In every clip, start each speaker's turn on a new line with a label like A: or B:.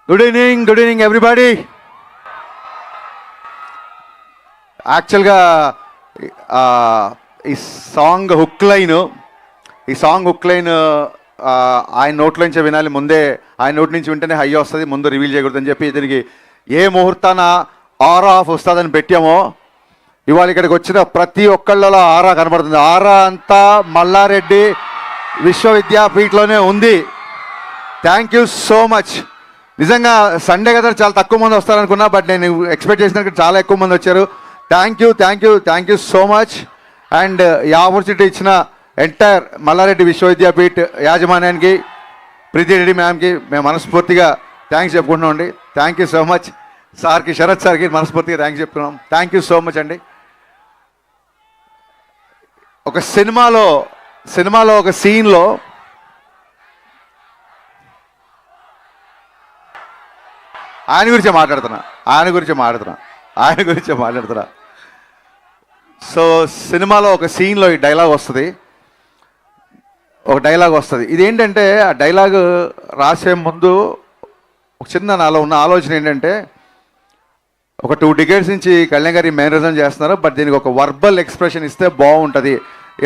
A: Good evening everybody. యాక్చువల్గా ఈ song hook line ఆయన నోట్లో నుంచే వినాలి, ముందే ఆయన నోటి నుంచి వింటేనే హై వస్తుంది, ముందు రివీల్ చేయకూడదని చెప్పి దీనికి ఏ ముహూర్తాన ఆరా ఆఫ్ వస్తుందని పెట్టామో, ఇవాళ ఇక్కడికి వచ్చిన ప్రతి ఒక్కళ్ళలో ఆరా కనబడుతుంది. ఆరా అంతా మల్లారెడ్డి విశ్వవిద్యాపీఠలోనే ఉంది. Thank you so much. నిజంగా సండే కదా చాలా తక్కువ మంది వస్తారనుకున్నా, బట్ నేను ఎక్స్పెక్ట్ చేసినట్టు చాలా ఎక్కువ మంది వచ్చారు. Thank you so much. And ఈ ఆపర్చునిటీ ఇచ్చిన ఎంటైర్ మల్లారెడ్డి విశ్వవిద్యాపీఠ్ యాజమాన్యానికి, ప్రీతి రెడ్డి మ్యామ్కి మేము మనస్ఫూర్తిగా థ్యాంక్స్ చెప్పుకుంటున్నాం. Thank you so much. సార్కి, శరత్ సార్కి మనస్ఫూర్తిగా థ్యాంక్స్ చెప్తున్నాం. థ్యాంక్ యూ సో మచ్ అండి. ఒక సినిమాలో ఒక సీన్లో ఆయన గురించే మాట్లాడుతున్నా. సో సినిమాలో ఒక సీన్లో ఈ డైలాగ్ వస్తుంది. ఇదేంటంటే ఆ డైలాగ్ రాసే ముందు ఒక చిన్న నాలో ఉన్న ఆలోచన ఏంటంటే, ఒక 2 decades నుంచి కళ్యాణ్ గారి మేనరిజం చేస్తున్నారు, బట్ దీనికి ఒక వర్బల్ ఎక్స్ప్రెషన్ ఇస్తే బాగుంటుంది,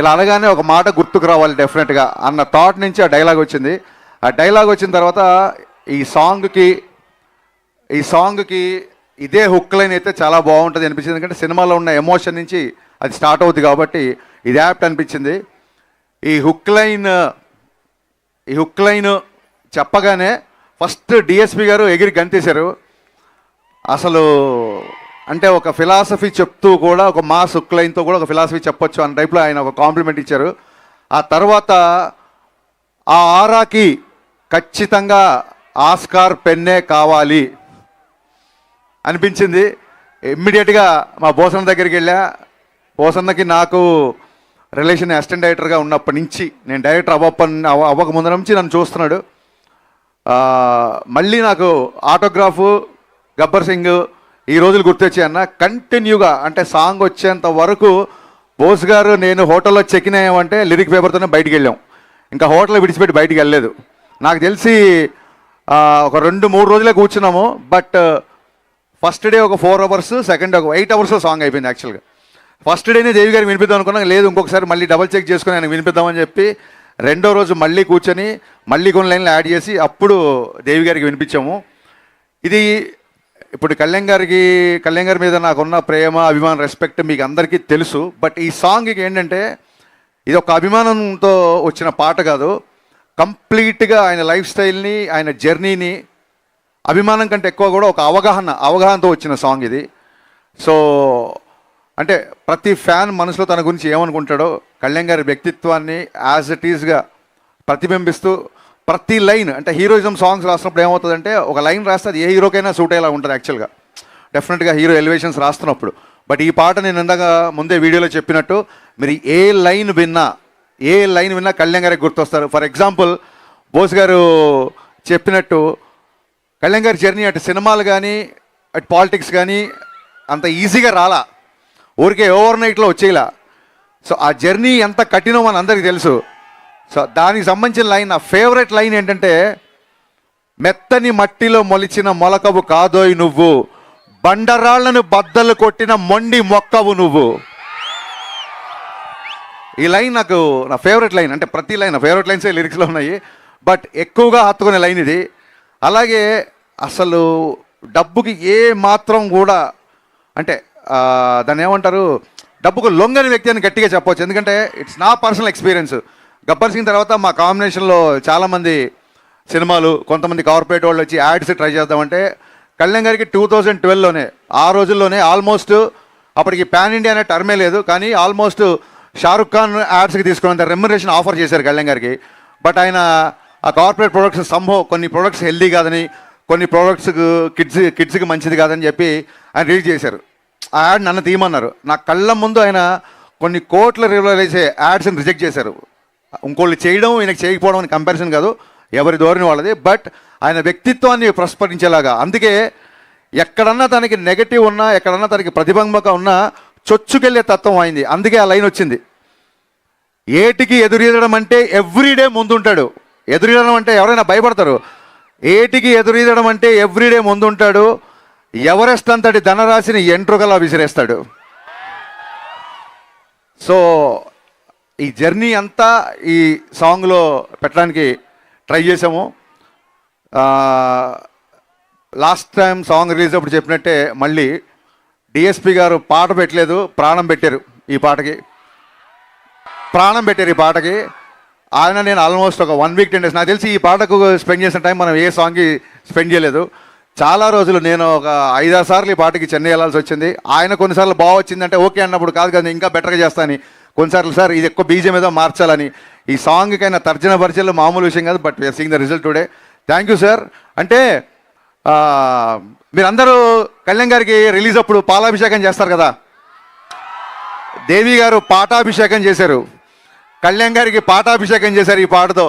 A: ఇలా అనగానే ఒక మాట గుర్తుకు రావాలి డెఫినెట్గా అన్న థాట్ నుంచి ఆ డైలాగ్ వచ్చింది. ఆ డైలాగ్ వచ్చిన తర్వాత ఈ సాంగ్కి ఇదే హుక్ లైన్ అయితే చాలా బాగుంటుంది అనిపించింది. ఎందుకంటే సినిమాలో ఉన్న ఎమోషన్ నుంచి అది స్టార్ట్ అవుతుంది కాబట్టి ఇది యాప్ట్ అనిపించింది. ఈ హుక్ లైన్ చెప్పగానే ఫస్ట్ డిఎస్పి గారు ఎగిరి గంతేశారు. అసలు అంటే ఒక ఫిలాసఫీ చెప్తూ కూడా, ఒక మాస్ హుక్ లైన్తో కూడా ఒక ఫిలాసఫీ చెప్పొచ్చు అన్న టైప్లో ఆయన ఒక కాంప్లిమెంట్ ఇచ్చారు. ఆ తర్వాత ఆ ఆరాకి ఖచ్చితంగా ఆస్కార్ పెన్నే కావాలి అనిపించింది. ఇమ్మీడియట్గా మా బోసన్న దగ్గరికి వెళ్ళా. బోసన్నకి నాకు రిలేషన్ అసిస్టెంట్ డైరెక్టర్గా ఉన్నప్పటి నుంచి, నేను డైరెక్టర్ అవ్వక ముందు నుంచి నన్ను చూస్తున్నాడు. మళ్ళీ నాకు ఆటోగ్రాఫు, గబ్బర్ సింగ్ ఈ రోజులు గుర్తొచ్చాయన్న. కంటిన్యూగా అంటే సాంగ్ వచ్చేంత వరకు బోస్ గారు నేను హోటల్లో చెక్ ఇన్ అయ్యామంటే లిరిక్ పేపర్తోనే బయటికి వెళ్ళాం. ఇంకా హోటల్ విడిచిపెట్టి బయటికి వెళ్ళలేదు. నాకు తెలిసి ఒక 2-3 రోజులే కూర్చున్నాము. బట్ ఫస్ట్ డే ఒక 4 hours, సెకండ్ ఒక 8 hours సాంగ్ అయిపోయింది. యాక్చువల్గా ఫస్ట్ డేనే దేవి గారికి వినిపిద్దాం అనుకున్నాం, లేదు ఇంకొకసారి మళ్ళీ డబల్ చెక్ చేసుకుని ఆయన వినిపిద్దామని చెప్పి రెండో రోజు మళ్ళీ కూర్చొని మళ్ళీ కొన్ని లైన్లు యాడ్ చేసి అప్పుడు దేవి గారికి వినిపించాము. ఇది ఇప్పుడు కళ్యాణ్ గారి మీద నాకున్న ప్రేమ, అభిమానం, రెస్పెక్ట్ మీకు అందరికీ తెలుసు. బట్ ఈ సాంగ్కి ఏంటంటే ఇది ఒక అభిమానంతో వచ్చిన పాట కాదు, కంప్లీట్గా ఆయన లైఫ్ స్టైల్ని, ఆయన జర్నీని, అభిమానం కంటే ఎక్కువ కూడా ఒక అవగాహనతో వచ్చిన సాంగ్ ఇది. సో అంటే ప్రతి ఫ్యాన్ మనసులో తన గురించి ఏమనుకుంటాడో కళ్యాణ్ గారి వ్యక్తిత్వాన్ని యాజ్ ఇట్ ఈజ్గా ప్రతిబింబిస్తూ ప్రతి లైన్, అంటే హీరోయిజం సాంగ్స్ రాసినప్పుడు ఏమవుతుందంటే ఒక లైన్ రాస్తే అది ఏ హీరోకైనా సూట్ అయ్యేలా ఉంటుంది యాక్చువల్గా, డెఫినెట్గా హీరో ఎలివేషన్స్ రాస్తున్నప్పుడు. బట్ ఈ పాట నేను ఇందాక ముందే వీడియోలో చెప్పినట్టు మీరు ఏ లైన్ విన్నా కళ్యాణ్ గారికి గుర్తొస్తారు. ఫర్ ఎగ్జాంపుల్ బోస్ గారు చెప్పినట్టు కళ్యాణ్ గారి జర్నీ అటు సినిమాలు కానీ అటు పాలిటిక్స్ కానీ అంత ఈజీగా రాలా, ఊరికే ఓవర్ నైట్లో వచ్చేలా. సో ఆ జర్నీ ఎంత కఠినో మన అందరికీ తెలుసు. సో దానికి సంబంధించిన లైన్, నా ఫేవరెట్ లైన్ ఏంటంటే, మెత్తని మట్టిలో మొలిచిన మొలకవు కాదోయ్ నువ్వు, బండరాళ్లను బద్దలు కొట్టిన మొండి మొక్కవు నువ్వు. ఈ లైన్ నాకు నా ఫేవరెట్ లైన్. అంటే ప్రతి లైన్ నా ఫేవరెట్ లైన్సే లిరిక్స్లో ఉన్నాయి, బట్ ఎక్కువగా హత్తుకునే లైన్ ఇది. అలాగే అసలు డబ్బుకి ఏ మాత్రం కూడా అంటే దాన్ని ఏమంటారు, డబ్బుకు లొంగని వ్యక్తి అని గట్టిగా చెప్పవచ్చు. ఎందుకంటే ఇట్స్ నా పర్సనల్ ఎక్స్పీరియన్స్. గబ్బర్ సింగ్ తర్వాత మా కాంబినేషన్లో చాలామంది సినిమాలు, కొంతమంది కార్పొరేట్ వాళ్ళు వచ్చి యాడ్స్ ట్రై చేద్దామంటే కళ్యాణ్ గారికి 2012లోనే, ఆ రోజుల్లోనే ఆల్మోస్ట్ అప్పటికి పాన్ ఇండియా అనే టర్మే లేదు, కానీ ఆల్మోస్ట్ షారుఖ్ ఖాన్ యాడ్స్కి తీసుకున్నంత రెమ్యునరేషన్ ఆఫర్ చేశారు కళ్యాణ్ గారికి. బట్ ఆయన ఆ కార్పొరేట్ ప్రొడక్ట్స్ కొన్ని ప్రొడక్ట్స్ హెల్దీ కాదని, కొన్ని ప్రొడక్ట్స్ కిడ్స్కి మంచిది కాదని చెప్పి ఆయన రిలీజ్ చేశారు. ఆ యాడ్ నన్ను తీయమన్నారు. నా కళ్ళ ముందు ఆయన కొన్ని కోట్ల రిలీజ్ చేసే యాడ్స్ని రిజెక్ట్ చేశారు. ఇంకోళ్ళు చేయడం ఈయనకి చేయకపోవడం అని కంపారిజన్ కాదు, ఎవరి ధోరణి వాళ్ళది. బట్ ఆయన వ్యక్తిత్వాన్ని ప్రస్ఫుటించేలాగా, అందుకే ఎక్కడన్నా తనకి నెగటివ్ ఉన్నా, ఎక్కడన్నా తనకి ప్రతిబింబక ఉన్నా చొచ్చుకెళ్ళే తత్వం అయింది. అందుకే ఆ లైన్ వచ్చింది, ఏటికి ఎదురీదడం అంటే ఎవ్రీడే ముందుంటాడు. ఎదురీదడం అంటే ఎవరైనా భయపడతారు, ఏటికి ఎదురీదడం అంటే ఎవ్రీడే ముందుంటాడు. ఎవరెస్ట్ అంతటి ధనరాశిని ఎంట్రుకలా విసిరేస్తాడు. సో ఈ జర్నీ అంతా ఈ సాంగ్లో పెట్టడానికి ట్రై చేసాము. లాస్ట్ టైం సాంగ్ రిలీజ్ అప్పుడు చెప్పినట్టే మళ్ళీ డిఎస్పి గారు పాట పెట్టలేదు, ప్రాణం పెట్టారు ఈ పాటకి. ఆయన నేను ఆల్మోస్ట్ ఒక 1 వీక్ 10 days నాకు తెలిసి ఈ పాటకు స్పెండ్ చేసిన టైం మనం ఏ సాంగ్కి స్పెండ్ చేయలేదు. చాలా రోజులు నేను ఒక 5-6 సార్లు ఈ పాటకి చెన్నై వెళ్ళాల్సి వచ్చింది. ఆయన కొన్నిసార్లు బాగా వచ్చిందంటే ఓకే అన్నప్పుడు కాదు కదా ఇంకా బెటర్గా చేస్తాను, కొన్నిసార్లు సార్ ఇది ఎక్కువ బీజం ఏదో మార్చాలని. ఈ సాంగ్కైనా తర్జన భర్జనలు మామూలు విషయం కాదు. But we are seeing the result today. Thank you sir. అంటే మీరందరూ కళ్యాణ్ గారికి రిలీజ్ అప్పుడు పాలాభిషేకం చేస్తారు కదా, దేవి గారు పాటాభిషేకం చేశారు, కళ్యాణ్ గారికి పాటాభిషేకం చేశారు ఈ పాటతో.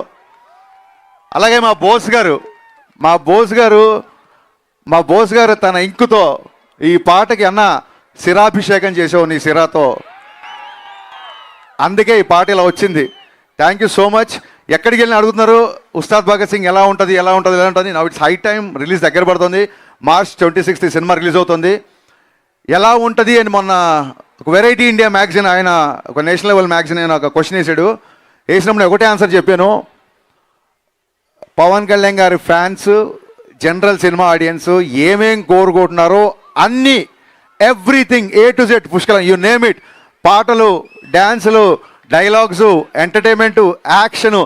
A: అలాగే మా బోస్ గారు తన ఇంకుతో ఈ పాటకి అన్న శిరాభిషేకం చేసావు నీ శిరాతో, అందుకే ఈ పాట ఇలా వచ్చింది. Thank you so much. ఎక్కడికి వెళ్ళిన అడుగుతున్నారు ఉస్తాద్ భగత్ సింగ్ ఎలా ఉంటుంది. Now it's high time, release దగ్గర పడుతుంది. March 26th ఈ సినిమా రిలీజ్ అవుతుంది. ఎలా ఉంటుంది అని మొన్న ఒక వెరైటీ ఇండియా మ్యాగజైన్, ఆయన ఒక నేషనల్ లెవెల్ మ్యాగజైన్ ఆయన ఒక క్వశ్చన్ వేసినప్పుడు ఒకటే ఆన్సర్ చెప్పాను. పవన్ కళ్యాణ్ గారి ఫ్యాన్స్, జనరల్ సినిమా ఆడియన్స్ ఏమేం కోరుకుంటున్నారో అన్నీ, ఎవ్రీథింగ్ A to Z పుష్కలం, యూ నేమ్ ఇట్. పాటలు, డ్యాన్సులు, డైలాగ్స్, ఎంటర్టైన్మెంటు, యాక్షను,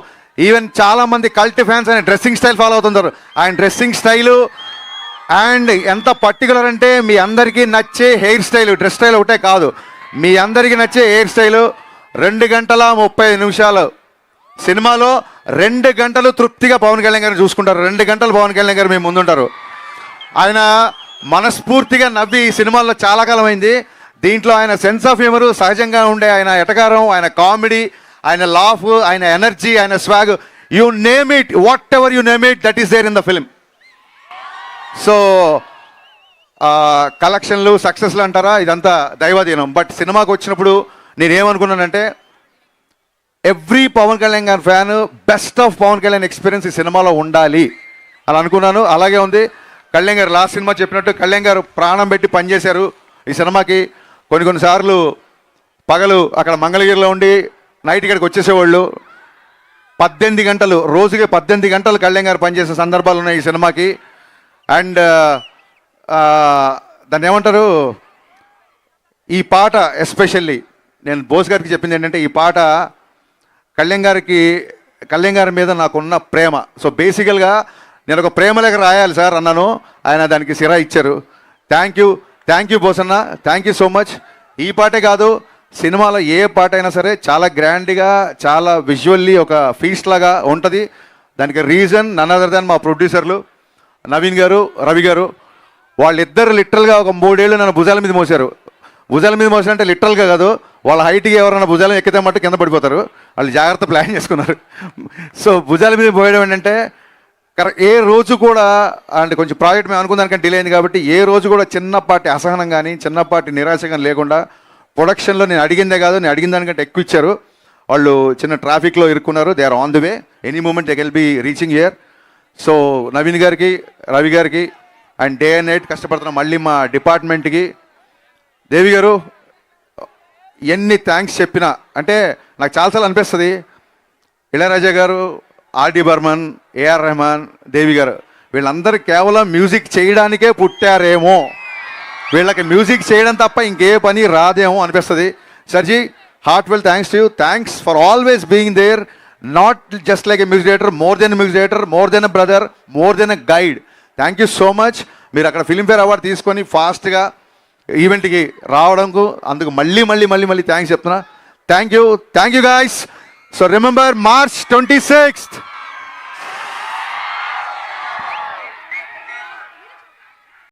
A: ఈవెన్ చాలామంది కల్ట్ ఫ్యాన్స్ ఆయన డ్రెస్సింగ్ స్టైల్ ఫాలో అవుతుంటారు. ఆయన డ్రెస్సింగ్ స్టైలు అండ్ ఎంత పర్టికులర్ అంటే మీ అందరికీ నచ్చే హెయిర్ స్టైల్, డ్రెస్ స్టైల్ ఒకటే కాదు, మీ అందరికీ నచ్చే హెయిర్ స్టైలు. 2 గంటల 30 నిమిషాలు సినిమాలో 2 గంటలు తృప్తిగా పవన్ కళ్యాణ్ గారిని చూసుకుంటారు. 2 గంటలు పవన్ కళ్యాణ్ గారు మేము ముందుంటారు. ఆయన మనస్ఫూర్తిగా నవ్వి ఈ సినిమాల్లో చాలా కాలం అయింది. దీంట్లో ఆయన సెన్స్ ఆఫ్ హ్యూమరు, సహజంగా ఉండే ఆయన ఎటకారం, ఆయన కామెడీ, ఆయన లాఫ్, ఆయన ఎనర్జీ, ఆయన swag, you name it, whatever you name it, that is there in the film. So కలెక్షన్లు, సక్సెస్లు అంటారా, ఇదంతా దైవాధీనం. బట్ సినిమాకి వచ్చినప్పుడు నేనేమనుకున్నానంటే ఎవ్రీ పవన్ కళ్యాణ్ గారి fan best of Pawan Kalyan experience ఈ సినిమాలో ఉండాలి అని అనుకున్నాను. అలాగే ఉంది. కళ్యాణ్ గారు లాస్ట్ సినిమా చెప్పినట్టు కళ్యాణ్ గారు ప్రాణం పెట్టి పనిచేశారు ఈ సినిమాకి. కొన్నిసార్లు పగలు అక్కడ మంగళగిరిలో ఉండి నైట్ ఇక్కడికి వచ్చేసేవాళ్ళు. 18 గంటలు, రోజుకి 18 గంటలు కళ్యాణ్ గారు పనిచేసే సందర్భాలు ఉన్నాయి ఈ సినిమాకి. అండ్ దాన్ని ఏమంటారు, ఈ పాట ఎస్పెషల్లీ నేను బోస్ గారికి చెప్పింది ఏంటంటే ఈ పాట కళ్యాణ్ గారి మీద నాకున్న ప్రేమ. సో బేసికల్గా నేను ఒక ప్రేమ లేఖ రాయాలి సార్ అన్నాను, ఆయన దానికి సిరా ఇచ్చారు. థ్యాంక్ యూ బోస్ అన్న, థ్యాంక్ యూ సో మచ్. ఈ పాటే కాదు, సినిమాలో ఏ పాట అయినా సరే చాలా గ్రాండ్గా, చాలా విజువల్లీ ఒక ఫీస్ట్ లాగా ఉంటుంది. దానికి రీజన్ నన్ అదర్ దాన్ మా ప్రొడ్యూసర్లు నవీన్ గారు, రవి గారు. వాళ్ళిద్దరు లిటరల్గా ఒక 3 ఏళ్ళు నన్ను భుజాల మీద మోసారు. భుజాల మీద మోసారంటే లిటరల్గా కాదు, వాళ్ళ హైట్కి ఎవరైనా భుజాలు ఎక్కితే మట్టు కింద పడిపోతారు. వాళ్ళు జాగ్రత్త ప్లాన్ చేసుకున్నారు. సో భుజాల మీద పోయడం ఏంటంటే ఏ రోజు కూడా, అంటే కొంచెం ప్రాజెక్ట్ మేము అనుకున్న దానికంటే డిలే అయింది కాబట్టి ఏ రోజు కూడా చిన్నపాటి అసహనం కానీ చిన్నపాటి నిరాశ కానీ లేకుండా ప్రొడక్షన్లో నేను అడిగిందే కాదు, నేను అడిగిన దానికంటే ఎక్కువ ఇచ్చారు. వాళ్ళు చిన్న ట్రాఫిక్లో ఇరుక్కున్నారు. They are on the way, any moment they will be reaching here. So Naveen గారికి, రవి గారికి అండ్ డే అండ్ నైట్ కష్టపడుతున్న మళ్ళీ మా డిపార్ట్మెంట్కి, దేవి గారు ఎన్ని థ్యాంక్స్ చెప్పినా, అంటే నాకు చాలాసార్లు అనిపిస్తుంది ఇళయరాజా గారు, ఆర్డి బర్మన్, ఏఆర్ రెహమాన్, దేవి గారు వీళ్ళందరూ కేవలం మ్యూజిక్ చేయడానికే పుట్టారేమో, వీళ్ళకి మ్యూజిక్ చేయడం తప్ప ఇంకే పని రాదేమో అనిపిస్తుంది. సర్జీ, heartfelt thanks to you. Thanks for always being there, not just like a music director, more than music director, more than a brother, more than a guide. Thank you so much. మీరు అక్కడ Filmfare award తీసుకొని ఫాస్ట్గా ఈవెంట్కి రావడంకు అందుకు మళ్ళీ thanks చెప్తున్నా. Thank you guys. So remember March 26th.